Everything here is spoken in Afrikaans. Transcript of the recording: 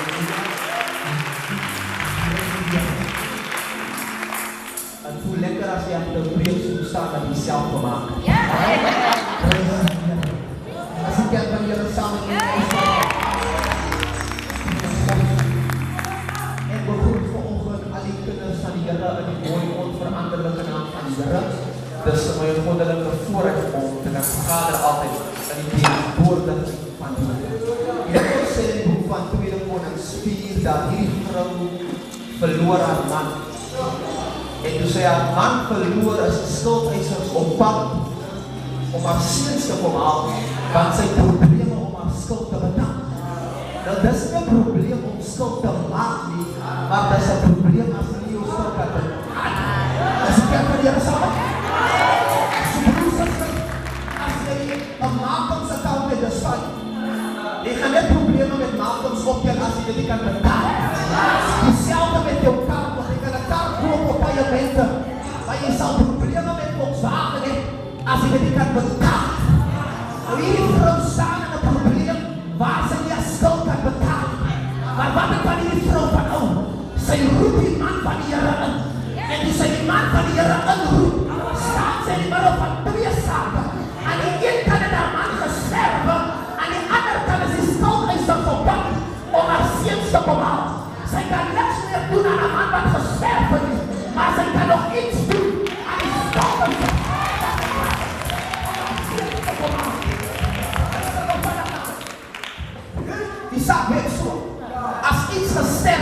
Het voelt lekker als je achter de preek staat dat je zelf gemaakt. Als ik heb van jullie samen in en we groeten vanochtend al die kinders van die Here in die mooie onveranderlijke naam van die Here. Dus my wonderlijke voorrecht om te kan vergaderen altijd in die tegenwoordig van die Here. Jy het sê in die boek van 2 Konings 4 dat hierdie vrou verloor haar man. En toe sy haar man verloor is die skuldeisers op pad om haar seuns te kom haal, want sy het probleme om haar skuld te betaal. Nou dis nie 'n probleem om skuld te maak nie, maar dis 'n probleem as jy jou skuld kan betaal. As jy kan van die Here saam. As jy 'n Malcolm's account het, dis fyn. Jy gaan net probleme met Malcolm's optel as jy dit nie kan betaal. Dieselfde met jou kar, want jy kan 'n kar koop op paaiementen, maar jy sal probleme met Volkswagen hê as jy dit nie kan betaal. Nou hierdie vrou staan in 'n probleem waar sy nie 'n skuld kan betaal. Maar wat het van hierdie vrou van hou? Sy roep die man van die Here in. En toe sy die man van die Here inroep, staan sy in die middel van 2 sake. Aan die een kant het haar man gesterwe, aan die ander kant is die skuldeisers op pad om haar seuns te kom haal. Sy kan niks meer doen aan 'n man wat gesterwe is, maar sy kan nog iets doen aan die skuldeisers. Die saak werk so. As iets gestel